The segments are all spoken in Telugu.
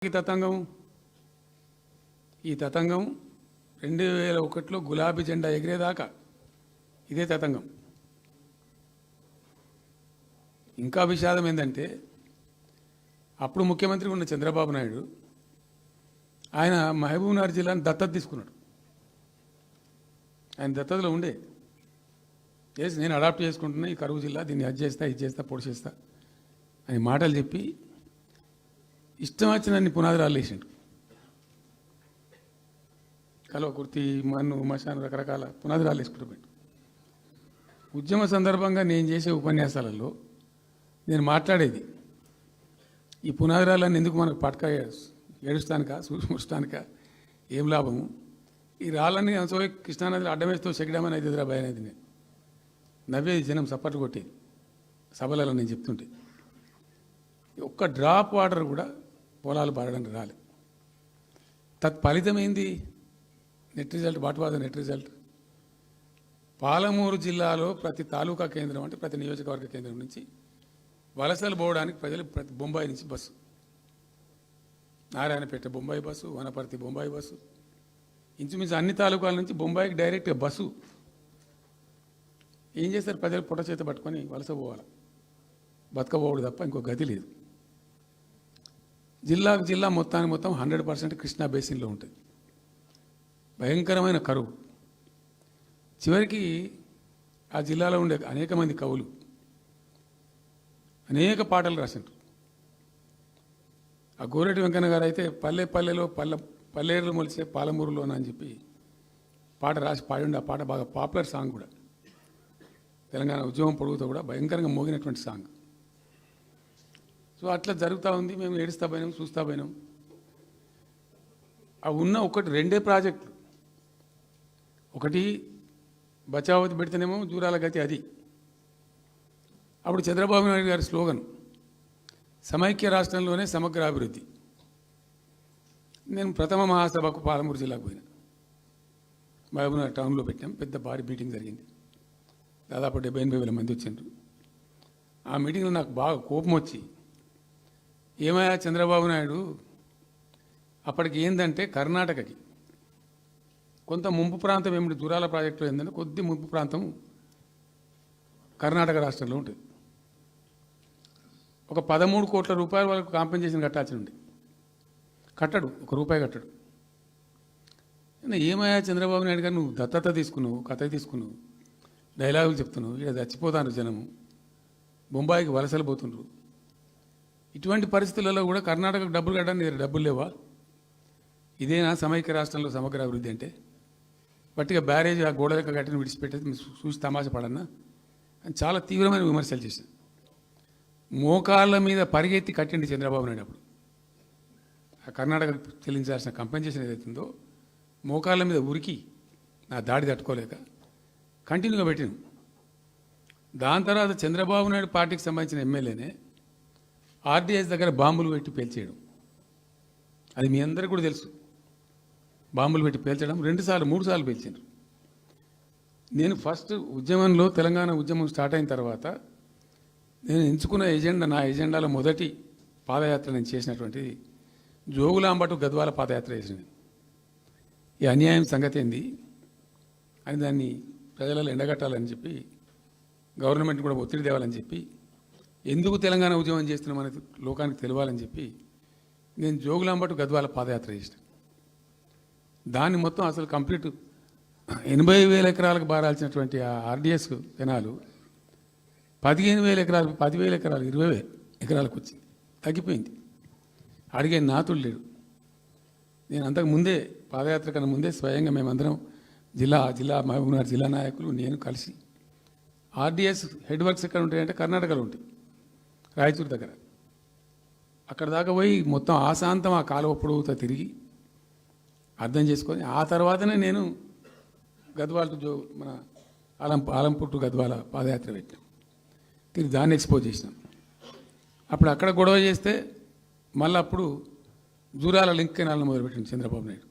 ఈ తతంగం 2001లో గులాబీ జెండా ఎగిరేదాకా ఇదే తతంగం. ఇంకా విషాదం ఏంటంటే అప్పుడు ముఖ్యమంత్రి ఉన్న చంద్రబాబు నాయుడు ఆయన మహబూబ్నగర్ జిల్లాను దత్తత తీసుకున్నాడు. ఆయన దత్తతలో ఉండే చేసి నేను అడాప్ట్ చేసుకుంటున్నా, ఈ కరువు జిల్లా, దీన్ని అది చేస్తా, ఇది చేస్తా, పొడి చేస్తా అని మాటలు చెప్పి ఇష్టం వచ్చినన్ని పునాదురాలు వేసిండు. కలవ కుర్తి, మన్ను, మశాను, రకరకాల పునాదురాలు వేసుకుంటూ ఉద్యమ సందర్భంగా నేను చేసే ఉపన్యాసాలలో నేను మాట్లాడేది ఈ పునాదురాలన్నీ ఎందుకు మనకు పట్క ఏడుస్తానిక, చూసుకుంటానిక, ఏం లాభము, ఈ రాళ్ళని అంశ కృష్ణానదిలో అడ్డమేస్తూ చెక్కడమని అయితే భయం అనేది నేను నవ్వేది, జనం సప్పట్లు కొట్టేది సభలలో నేను చెప్తుంటే. ఒక్క డ్రాప్ వాటర్ కూడా పొలాలు పారడానికి రాలే. తత్ఫలితమైంది net result. What was the net result? Palamuru జిల్లాలో ప్రతి తాలూకా కేంద్రం అంటే ప్రతి నియోజకవర్గ కేంద్రం నుంచి వలసలు పోవడానికి ప్రజలు ప్రతి బొంబాయి నుంచి bus, Narayanpet Bombay bus, Wanaparthy Bombay bus, ఇంచుమించు అన్ని తాలూకాల నుంచి బొంబాయికి డైరెక్ట్గా బస్సు. ఏం చేస్తారు? ప్రజలు పొట్ట చేత పట్టుకొని వలస పోవాలి, బతకపోవడు తప్ప ఇంకో గతి లేదు. జిల్లాకు జిల్లా మొత్తానికి మొత్తం 100% కృష్ణా బేసిన్లో ఉంటుంది. భయంకరమైన కరువు. చివరికి ఆ జిల్లాలో ఉండే అనేక మంది కవులు అనేక పాటలు రాసిండ్రు. ఆ గోరెటి వెంకన్న గారు అయితే పల్లె పల్లెలో పల్లెర్లు మొలిసే పాలమూరులోన అని చెప్పి పాట రాసి పాడిండు. ఆ పాట బాగా పాపులర్ సాంగ్ కూడా, తెలంగాణ ఉద్యమం పొడుగుతో కూడా భయంకరంగా మోగినటువంటి సాంగ్. సో అట్లా జరుగుతూ ఉంది. మేము ఏడుస్తా పోయినాం, చూస్తా పోయినాం. ఆ ఉన్న రెండే ప్రాజెక్టులు, ఒకటి బచావతి పెడితేనేమో దూరాల గతి అది. అప్పుడు చంద్రబాబు నాయుడు గారి స్లోగన్ సమైక్య రాష్ట్రంలోనే సమగ్ర అభివృద్ధి. నేను ప్రథమ మహాసభకు పాలమూరు జిల్లాకు పోయినా, మహబూబ్నగర్ టౌన్లో పెట్టాం. పెద్ద భారీ మీటింగ్ జరిగింది, దాదాపు 70,000 మంది వచ్చిండ్రు. ఆ మీటింగ్లో నాకు బాగా కోపం వచ్చి, ఏమయ్యా చంద్రబాబు నాయుడు, అప్పటికి ఏంటంటే కర్ణాటకకి కొంత ముంపు ప్రాంతం ఏమిటి, దూరాల ప్రాజెక్టులో ఏంటంటే కొద్ది ముంపు ప్రాంతం కర్ణాటక రాష్ట్రంలో ఉంటుంది. ఒక 13 కోట్ల రూపాయల వరకు కాంపెన్సేషన్ కట్టాల్సి ఉండి కట్టడు, ₹1 కట్టడు. ఏమయ్యా చంద్రబాబు నాయుడు గారు, నువ్వు దత్తత తీసుకున్నావు, కథ తీసుకున్నావు, డైలాగులు చెప్తున్నావు, ఇక్కడ చచ్చిపోతాను జనము, బొంబాయికి వలసలు పోతుండ్రు. ఇటువంటి పరిస్థితులలో కూడా కర్ణాటకకు డబ్బులు కట్టడానికి డబ్బులు లేవా? ఇదేనా సమైక్య రాష్ట్రంలో సమగ్ర అభివృద్ధి అంటే? బట్టిగా బ్యారేజ్ ఆ గోడ యొక్క కట్టిన విడిచిపెట్టేది చూసి తమాషా పడన్నా అని చాలా తీవ్రమైన విమర్శలు చేశాను. మోకాళ్ళ మీద పరిగెత్తి కట్టిండి చంద్రబాబు నాయుడు. అప్పుడు ఆ కర్ణాటక చెల్లించాల్సిన కంపెన్సేషన్ ఏదైతుందో మోకాళ్ళ మీద ఉరికి నా దాడి తట్టుకోలేక కంటిన్యూగా పెట్టిన. దాని తర్వాత చంద్రబాబు నాయుడు పార్టీకి సంబంధించిన ఎమ్మెల్యేనే ఆర్డీఎస్ దగ్గర బాంబులు పెట్టి పేల్చేయడం, అది మీ అందరికీ కూడా తెలుసు. బాంబులు పెట్టి పేల్చడం 2 సార్లు 3 సార్లు పేల్చారు. నేను ఫస్ట్ ఉద్యమంలో, తెలంగాణ ఉద్యమం స్టార్ట్ అయిన తర్వాత నేను ఎంచుకున్న ఎజెండా, నా ఎజెండాలో మొదటి పాదయాత్ర నేను చేసినటువంటిది జోగులాంబ టు గద్వాల పాదయాత్ర చేసినది. ఈ అన్యాయం సంగతి ఏంది అని దాన్ని ప్రజలలో ఎండగట్టాలని చెప్పి, గవర్నమెంట్ కూడా ఒత్తిడి తేవాలని చెప్పి, ఎందుకు తెలంగాణ ఉద్యమం చేస్తున్నాం అనేది లోకానికి తెలియాలని చెప్పి నేను జోగులాంబ టు గద్వాల పాదయాత్ర చేసిన. దాన్ని మొత్తం అసలు కంప్లీట్ 80,000 ఎకరాలకు బారాల్సినటువంటి ఆ ఆర్డీఎస్ కెనాలు 15,000 ఎకరాలు, 10,000 ఎకరాలు, 20,000 ఎకరాలకు వచ్చింది, తగ్గిపోయింది. అడిగే నాతుడు లేడు. నేను అంతకు ముందే, పాదయాత్ర కన్నా ముందే స్వయంగా మేమందరం జిల్లా మహబూబ్నగర్ జిల్లా నాయకులు నేను కలిసి ఆర్డీఎస్ హెడ్ వర్క్స్ ఎక్కడ ఉంటాయంటే కర్ణాటకలో ఉంటాయి, రాయచూరు దగ్గర. అక్కడ దాకా పోయి మొత్తం ఆశాంతం ఆ కాలువ పొడవుతో తిరిగి అర్థం చేసుకొని ఆ తర్వాతనే నేను గద్వాల మన ఆలంపూర్ టు గద్వాల పాదయాత్ర పెట్టాం. తిరిగి దాన్ని ఎక్స్పోజ్ చేసినాం. అప్పుడు అక్కడ గొడవ చేస్తే మళ్ళీ అప్పుడు జూరాల లింక్ కెనాల్ని మొదలుపెట్టింది Chandrababu Naidu.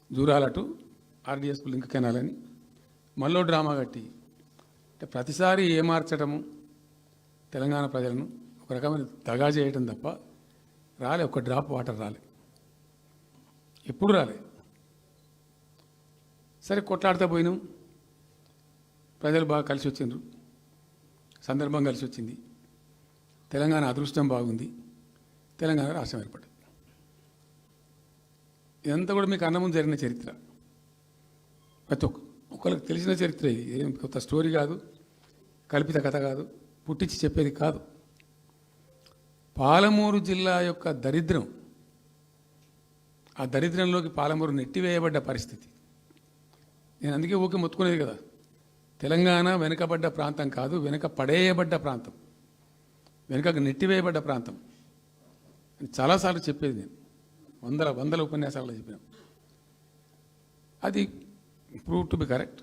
Jurala to RDS link canal అని మళ్ళీ డ్రామా కట్టి, అంటే ప్రతిసారి ఏమార్చడము తెలంగాణ ప్రజలను ఒక రకమైన దగా చేయటం తప్ప రాలే, ఒక డ్రాప్ వాటర్ రాలే, ఎప్పుడు రాలే. సరే కొట్లాడుతూ పోయినాం, ప్రజలు బాగా కలిసి వచ్చిండ్రు, సందర్భం కలిసి వచ్చింది, తెలంగాణ అదృష్టం బాగుంది, తెలంగాణ రాష్ట్రం ఏర్పడింది. ఇదంతా కూడా మీకు అన్నముందు జరిగిన చరిత్ర, ప్రతి ఒక్కరికి తెలిసిన చరిత్ర. ఇది ఏం కొత్త స్టోరీ కాదు, కల్పిత కథ కాదు, పుట్టించి చెప్పేది కాదు. పాలమూరు జిల్లా యొక్క దరిద్రం, ఆ దరిద్రంలోకి పాలమూరు నెట్టివేయబడ్డ పరిస్థితి. నేను అందుకే ఊకే మొత్తుకునేది కదా, తెలంగాణ వెనుకబడ్డ ప్రాంతం కాదు, వెనుక పడేయబడ్డ ప్రాంతం, వెనుకకు నెట్టివేయబడ్డ ప్రాంతం అని చాలాసార్లు చెప్పేది. నేను వందల ఉపన్యాసాల్లో చెప్పినాం. అది ప్రూవ్ టు బి కరెక్ట్.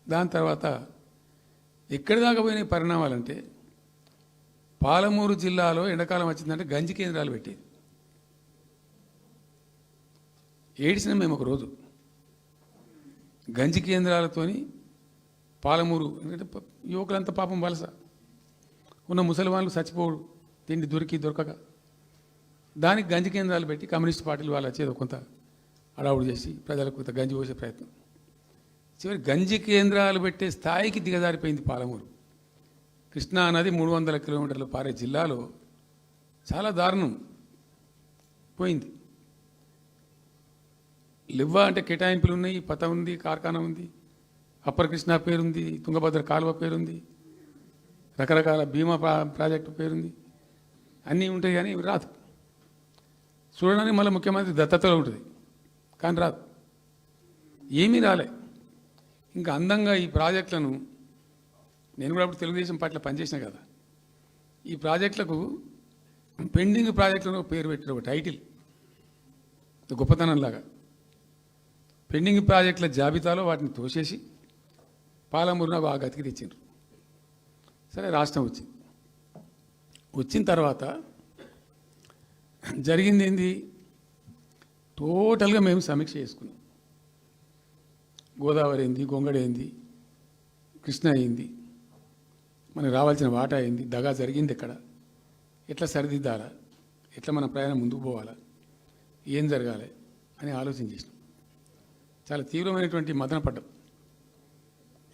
దాని తర్వాత ఎక్కడి దాకా పోయిన పరిణామాలంటే, పాలమూరు జిల్లాలో ఎండాకాలం వచ్చిందంటే గంజి కేంద్రాలు పెట్టేది. ఏడిసినాం మేము ఒకరోజు, గంజి కేంద్రాలతోని పాలమూరు. ఎందుకంటే యువకులంతా పాపం వలస ఉన్న, ముసలి వాళ్ళు చచ్చిపోడు, తిండి దొరకక, దానికి గంజి కేంద్రాలు పెట్టి కమ్యూనిస్ట్ పార్టీలు వాళ్ళు వచ్చేది కొంత అడావుడు చేసి ప్రజలకు కొంత గంజి పోసే ప్రయత్నం. చివరి గంజి కేంద్రాలు పెట్టే స్థాయికి దిగజారిపోయింది పాలమూరు. కృష్ణా నది 300 కిలోమీటర్లు పారే జిల్లాలో చాలా దారుణం పోయింది. లివ్వా అంటే కేటాయింపులు ఉన్నాయి, పత ఉంది, కార్ఖానా ఉంది, అప్పర్ కృష్ణా పేరుంది, తుంగభద్ర కాలువ పేరుంది, రకరకాల బీమా ప్రాజెక్టు పేరుంది, అన్నీ ఉంటాయి కానీ రాదు. చూడడానికి మళ్ళీ ముఖ్యమంత్రి దత్తతలో ఉంటుంది కానీ రాదు, ఏమీ రాలే. ఇంకా అందంగా ఈ ప్రాజెక్టులను, నేను కూడా అప్పుడు తెలుగుదేశం పార్టీలో పనిచేసిన కదా, ఈ ప్రాజెక్టులకు పెండింగ్ ప్రాజెక్టులను పేరు పెట్టారు, ఒక టైటిల్ గొప్పతనంలాగా. పెండింగ్ ప్రాజెక్టుల జాబితాలో వాటిని తోసేసి పాలమూరున ఆ గతికి తెచ్చిండ్రు. సరే రాష్ట్రం వచ్చిన తర్వాత జరిగింది ఏంది, టోటల్గా మేము సమీక్ష చేసుకున్నాం. గోదావరి ఏంది, గొంగడి ఏంది, కృష్ణ అయింది, మనకు రావాల్సిన వాటా అయింది, దగా జరిగింది ఎక్కడ, ఎట్లా సరిదిద్దాలా, ఎట్లా మన ప్రయాణం ముందుకు పోవాలా, ఏం జరగాలి అని ఆలోచన చేసినాం. చాలా తీవ్రమైనటువంటి మదన పడ్డం.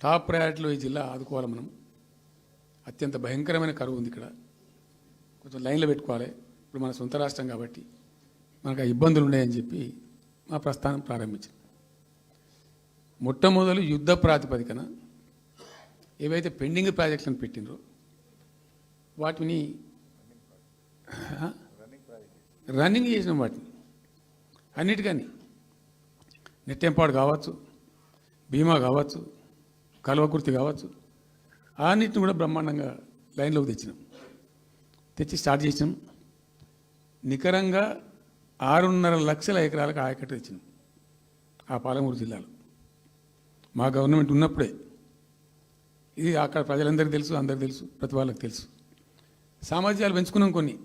టాప్ ప్రయారిటీలో ఈ జిల్లా ఆదుకోవాలి మనం. అత్యంత భయంకరమైన కరువు ఉంది ఇక్కడ, కొంచెం లైన్లో పెట్టుకోవాలి. ఇప్పుడు మన సొంత రాష్ట్రం కాబట్టి మనకు ఆ ఇబ్బందులు ఉన్నాయని చెప్పి మా ప్రస్థానం ప్రారంభించాం. మొట్టమొదలు యుద్ధ ప్రాతిపదికన ఏవైతే పెండింగ్ ప్రాజెక్టులను పెట్టినరో వాటిని రన్నింగ్ చేసినాం. వాటిని అన్నిటికని నెట్టెంపాడు కావచ్చు, బీమా కావచ్చు, కల్వకుర్తి కావచ్చు, అన్నిటిని కూడా బ్రహ్మాండంగా లైన్లోకి తెచ్చి స్టార్ట్ చేసినాం. నికరంగా 6.5 లక్షల ఎకరాలకు ఆయకట్టు తెచ్చినాం ఆ పాలమూరు జిల్లాలో. మా గవర్నమెంట్ ఉన్నప్పుడే. ఇది అక్కడ ప్రజలందరికీ తెలుసు, అందరికీ తెలుసు, ప్రతి వాళ్ళకి తెలుసు. సామర్థ్యాలు పెంచుకున్నాం కొన్ని.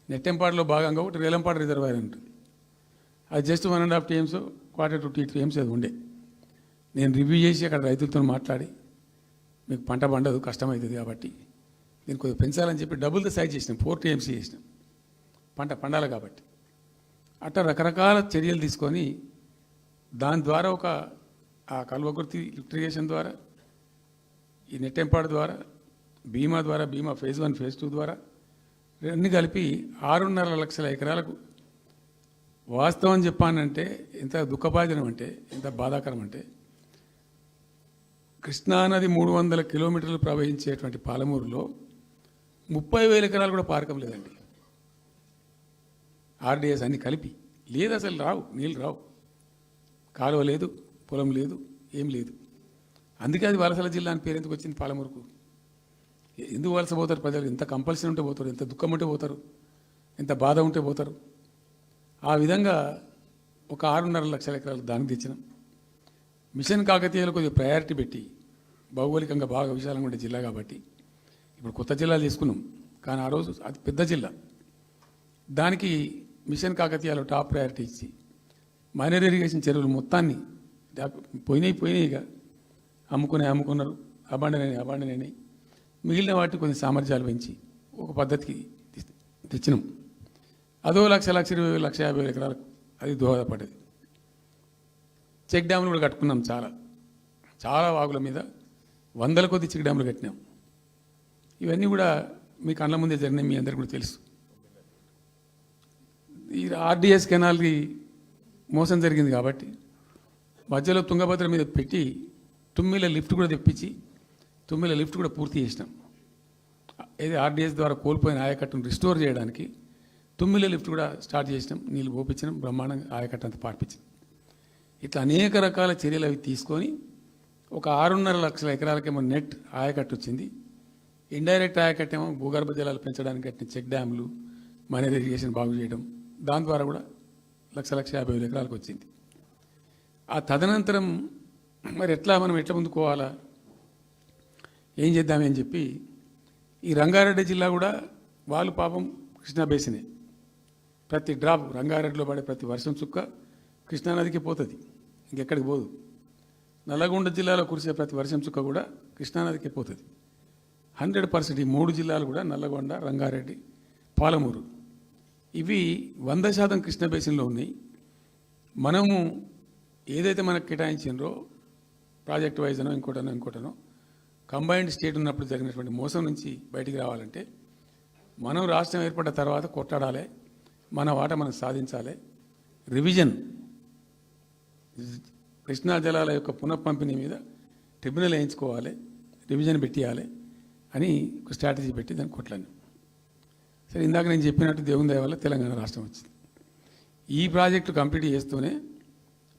నెట్టెంపాడులో భాగంగా ఒకటి రేలంపాడు రిజర్వాయర్ ఉంటుంది, అది జస్ట్ 1.5 TMs, 1/4 to 2 TMs అది ఉండే. నేను రివ్యూ చేసి అక్కడ రైతులతో మాట్లాడి, మీకు పంట పండదు, కష్టమవుతుంది కాబట్టి నేను కొద్దిగా పెంచాలని చెప్పి డబుల్ ద సైజ్ చేసినాం, 4 TMs చేసినాం, పంట పండాలి కాబట్టి. అట్లా రకరకాల చర్యలు తీసుకొని దాని ద్వారా ఆ కల్వకుర్తి లిఫ్టిగేషన్ ద్వారా, ఈ నెట్టెంపాడు ద్వారా, బీమా ఫేజ్ 1 ఫేజ్ 2 ద్వారా అన్నీ కలిపి 6.5 లక్షల ఎకరాలకు. వాస్తవం చెప్పానంటే ఎంత దుఃఖభాజనం అంటే, ఎంత బాధాకరం అంటే, కృష్ణానది 300 కిలోమీటర్లు ప్రవహించేటువంటి పాలమూరులో 30,000 ఎకరాలు కూడా పారకం లేదండి. ఆర్డీఎస్ అన్ని కలిపి లేదు, అసలు రావు, నీళ్ళు రావు, కాలువ లేదు, పొలం లేదు, ఏం లేదు. అందుకే అది వలసల జిల్లా అని పేరు ఎందుకు వచ్చింది పాలమూరుకు? ఎందుకు వలస పోతారు ప్రజలు? ఎంత కంపల్సరీ ఉంటే పోతారు, ఎంత దుఃఖం ఉంటే పోతారు, ఎంత బాధ ఉంటే పోతారు. ఆ విధంగా ఒక 6.5 లక్షల ఎకరాలు దానికి తెచ్చినాం. మిషన్ కాకతీయలో కొద్దిగా ప్రయారిటీ పెట్టి, భౌగోళికంగా బాగా విశాలంగా ఉండే జిల్లా కాబట్టి ఇప్పుడు కొత్త జిల్లాలు తీసుకున్నాం, కానీ ఆ రోజు అది పెద్ద జిల్లా. దానికి మిషన్ కాకతీయలో టాప్ ప్రయారిటీ ఇచ్చి మైనర్ ఇరిగేషన్ చెరువులు మొత్తాన్ని పోయినాయిగా అమ్ముకున్నారు, అబాండనైనాయి. మిగిలిన వాటిని కొన్ని సామర్థ్యాలు పెంచి ఒక పద్ధతికి తెచ్చినాం. అదో 1,20,000 1,50,000 ఎకరాలకు అది దోహదపడ్డది. చెక్ డ్యాములు కూడా కట్టుకున్నాం, చాలా వాగుల మీద వందల కొద్ది చెక్ డ్యాములు కట్టినాం. ఇవన్నీ కూడా మీ కళ్ళ ముందే జరిగినాయి, మీ అందరికీ కూడా తెలుసు. ఈ ఆర్డిఎస్ కెనాల్కి మోసం జరిగింది కాబట్టి మధ్యలో తుంగభద్ర మీద పెట్టి తుమ్మిల లిఫ్ట్ కూడా తెప్పించి తుమ్మిల లిఫ్ట్ కూడా పూర్తి చేసినాం. ఏది ఆర్డిఎస్ ద్వారా కోల్పోయిన ఆయకట్టును రిస్టోర్ చేయడానికి తుమ్మిల లిఫ్ట్ కూడా స్టార్ట్ చేసినాం, నీళ్ళు పోపించినాం, బ్రహ్మాండంగా ఆయకట్టు అంతా పార్పించినాం. ఇట్లా అనేక రకాల చర్యలు అవి తీసుకొని ఒక 6.5 లక్షల ఎకరాలకేమో నెట్ ఆయకట్టు వచ్చింది. ఇండైరెక్ట్ ఆయకట్టు ఏమో భూగర్భ జలాలు పెంచడానికి కట్టిన చెక్ డ్యాములు, మనీర్ ఇరిగేషన్ బాగు చేయడం, దాని ద్వారా కూడా 1,50,000 ఎకరాలకు వచ్చింది. ఆ తదనంతరం మరి మనం ఎట్లా ముందుకోవాలా, ఏం చేద్దామని చెప్పి ఈ రంగారెడ్డి జిల్లా కూడా వాళ్ళు పాపం కృష్ణా బేసినే, ప్రతి డ్రాప్ రంగారెడ్డిలో పడే ప్రతి వర్షం చుక్క కృష్ణానదికి పోతుంది, ఇంకెక్కడికి పోదు. నల్లగొండ జిల్లాలో కురిసే ప్రతి వర్షం చుక్క కూడా కృష్ణానదికి పోతుంది. 100% ఈ 3 జిల్లాలు కూడా నల్లగొండ, రంగారెడ్డి, పాలమూరు ఇవి 100% కృష్ణా బేసిన్లో ఉన్నాయి. మనము ఏదైతే మనకు కేటాయించిండ్రో ప్రాజెక్ట్ వైజ్నో ఇంకోటనో కంబైన్డ్ స్టేట్ ఉన్నప్పుడు జరిగినటువంటి మోసం నుంచి బయటికి రావాలంటే మనం రాష్ట్రం ఏర్పడ్డ తర్వాత కొట్టాడాలి, మన వాట మనం సాధించాలి. రివిజన్ కృష్ణా జలాల యొక్క పునఃపంపిణీ మీద ట్రిబ్యునల్ వేయించుకోవాలి, రివిజన్ పెట్టియాలి అని ఒక స్ట్రాటజీ పెట్టి దాన్ని కొట్లాను. సరే, ఇందాక నేను చెప్పినట్టు దేవుని దయ వల్ల తెలంగాణ రాష్ట్రం వచ్చింది. ఈ ప్రాజెక్టు కంప్లీట్ చేస్తూనే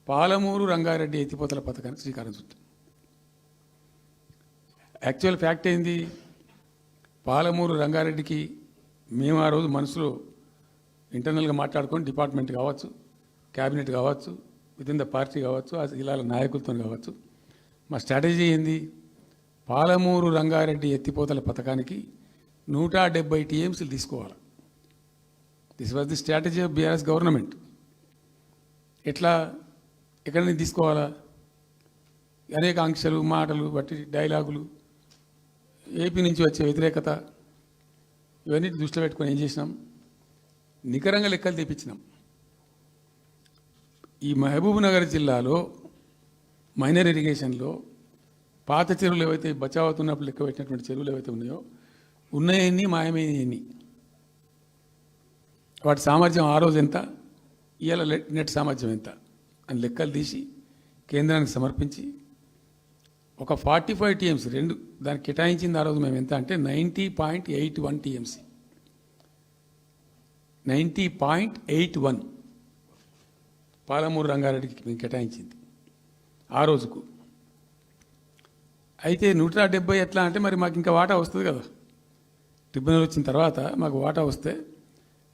పాలమూరు రంగారెడ్డి ఎత్తిపోతల పథకానికి శ్రీకారం చుట్టాం. యాక్చువల్ ఫ్యాక్ట్ ఏంది, పాలమూరు రంగారెడ్డికి మేము ఆ రోజు మనసులో ఇంటర్నల్గా మాట్లాడుకొని డిపార్ట్మెంట్ కావచ్చు, క్యాబినెట్ కావచ్చు, వితిన్ ద పార్టీ కావచ్చు, ఆ జిల్లాల నాయకులతో కావచ్చు, మా స్ట్రాటజీ ఏంది, పాలమూరు రంగారెడ్డి ఎత్తిపోతల పథకానికి 170 టీఎంసీలు తీసుకోవాలి. This was the strategy of BRS government. ఎట్లా, ఎక్కడి నుంచి తీసుకోవాలా, అనేక ఆంక్షలు, మాటలు బట్టి డైలాగులు, ఏపీ నుంచి వచ్చే వ్యతిరేకత, ఇవన్నీ దృష్టిలో పెట్టుకొని ఏం చేసినాం, నికరంగా లెక్కలు తెప్పించినాం. ఈ మహబూబ్ నగర్ జిల్లాలో మైనర్ ఇరిగేషన్లో పాత చెరువులు ఏవైతే బచావ్ అవుతున్నప్పుడు లెక్క పెట్టినటువంటి చెరువులు ఏవైతే ఉన్నాయో, ఉన్నాయన్నీ మాయమైనవన్నీ, వాటి సామర్థ్యం ఆ రోజు ఎంత, ఇవాళ నెట్ సామర్థ్యం ఎంత అని లెక్కలు తీసి కేంద్రానికి సమర్పించి ఒక 45 టీఎంసీ దానికి కేటాయించింది ఆ రోజు మేము ఎంత అంటే 90.81 టీఎంసీ, 90.81 పాలమూరు రంగారెడ్డికి మేము కేటాయించింది ఆ రోజుకు. అయితే 170 ఎట్లా అంటే మరి మాకు ఇంకా వాటా వస్తుంది కదా, ట్రిబ్యునల్ వచ్చిన తర్వాత మాకు వాటా వస్తే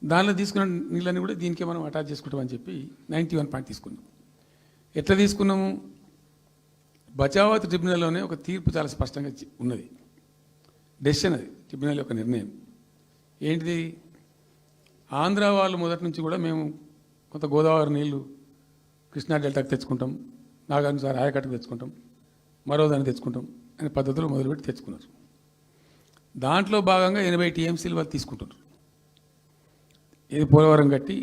దానిలో తీసుకున్న నీళ్ళని కూడా దీనికే మనం అటాచ్ చేసుకుంటామని చెప్పి 91 పాయింట్ తీసుకున్నాం. ఎట్లా తీసుకున్నాము, బచావత్ ట్రిబ్యునల్లోనే ఒక తీర్పు చాలా స్పష్టంగా ఉన్నది, డెసిషన్ అది, ట్రిబ్యునల్ యొక్క నిర్ణయం ఏంటిది, ఆంధ్ర వాళ్ళు మొదటి నుంచి కూడా మేము కొంత గోదావరి నీళ్లు కృష్ణా డెల్టాకి తెచ్చుకుంటాం, నాగార్జున సార్ ఆయకట్టుకు తెచ్చుకుంటాం, మరో దాన్ని తెచ్చుకుంటాం అనే పద్ధతులు మొదలుపెట్టి తెచ్చుకున్నారు. దాంట్లో భాగంగా 80 టీఎంసీలు వాళ్ళు తీసుకుంటున్నారు. ఇది పోలవరం కట్టి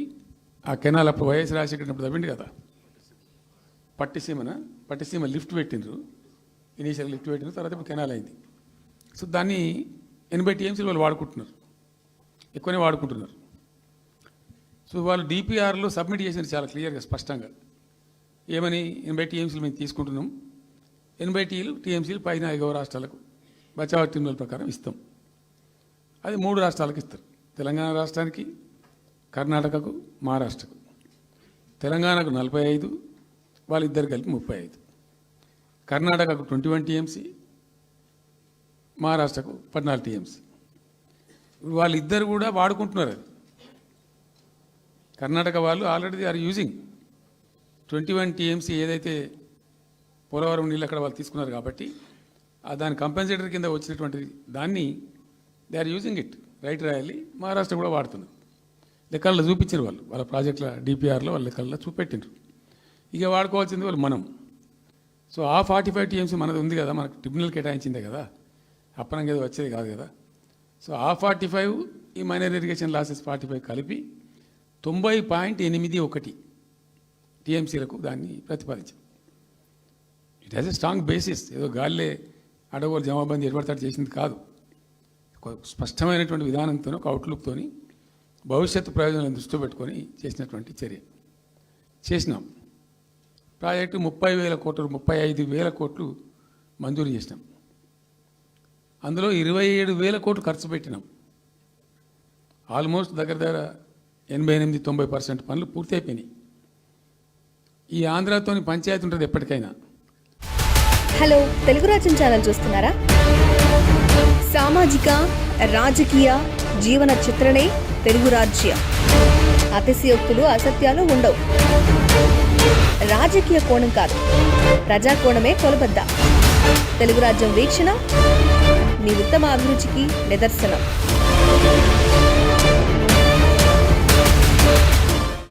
ఆ కెనాల్ అప్పుడు వైఎస్ రాజశేఖర్ తవ్విండి కదా, పట్టిసీమ లిఫ్ట్ పెట్టిండ్రు, ఇనీషియల్ లిఫ్ట్ పెట్టిన తర్వాత ఇప్పుడు కెనాల్ అయింది. సో దాన్ని 80 టీఎంసీలు వాళ్ళు వాడుకుంటున్నారు, ఎక్కువనే వాడుకుంటున్నారు. సో వాళ్ళు డిపిఆర్లో సబ్మిట్ చేసినారు చాలా క్లియర్గా స్పష్టంగా, ఏమని 80 టీఎంసీలు మేము తీసుకుంటున్నాం, 80 టీఎంసీలు పైన 5 రాష్ట్రాలకు బచావ్ ట్రిబ్యునల్ ప్రకారం ఇస్తాం. అది 3 రాష్ట్రాలకు ఇస్తారు, తెలంగాణ రాష్ట్రానికి, కర్ణాటకకు, మహారాష్ట్రకు. తెలంగాణకు 45, వాళ్ళిద్దరు కలిపి 35, కర్ణాటకకు 21 టీఎంసీ, మహారాష్ట్రకు 14 టీఎంసీ. వాళ్ళిద్దరు కూడా వాడుకుంటున్నారు. అది కర్ణాటక వాళ్ళు ఆల్రెడీ ఆర్ యూజింగ్ 21 టీఎంసీ ఏదైతే పోలవరం నీళ్ళు అక్కడ వాళ్ళు తీసుకున్నారు కాబట్టి దాని కంపెన్సేటర్ కింద వచ్చినటువంటి దాన్ని they are using it, right రాయాలి. మహారాష్ట్ర కూడా వాడుతున్నారు, లెక్కల్లో చూపించారు వాళ్ళు, వాళ్ళ ప్రాజెక్టుల డిపిఆర్లో వాళ్ళ లెక్కల్లో చూపెట్టిండ్రు. ఇక వాడుకోవాల్సింది వాళ్ళు మనం. సో ఆ 45 టీఎంసీ మనది ఉంది కదా, మనకు ట్రిబ్యునల్ కేటాయించిందే కదా, అప్పనంగా ఏదో వచ్చేది కాదు కదా. సో ఆ 45 ఈ మైనర్ ఇరిగేషన్ లాసెస్ 45 కలిపి 90.81 టీఎంసీలకు దాన్ని ప్రతిపాదించాం. It has a strong basis. ఏదో గాల్లే అడగోలు జమాబందీ ఏర్పడతాడు చేసింది కాదు. ఒక స్పష్టమైనటువంటి విధానంతో, ఒక అవుట్లుక్తో భవిష్యత్తు ప్రయోజనాలను దృష్టిలో పెట్టుకొని చేసినటువంటి చర్య. చేసినాం. ప్రాజెక్టు 35,000 కోట్లు మంజూరు చేసినాం. అందులో 27,000 కోట్లు ఖర్చు పెట్టినాం. ఆల్మోస్ట్ దగ్గర 88-90% పనులు పూర్తి అయిపోయినాయి. ఈ ఆంధ్రాతోని పంచాయతీ ఉంటుంది ఎప్పటికైనా. హలో, తెలుగు రాజ్యం ఛానల్ చూస్తున్నారా? సామాజిక రాజకీయ జీవన చిత్రణే తెలుగు రాజ్యం. అతిశయోక్తులు అసత్యాలు ఉండవు. రాజకీయ కోణం కాదు, ప్రజా కోణమే కొలబద్ద. తెలుగు రాజ్యం వీక్షణ మీ ఉత్తమ అభిరుచికి నిదర్శనం.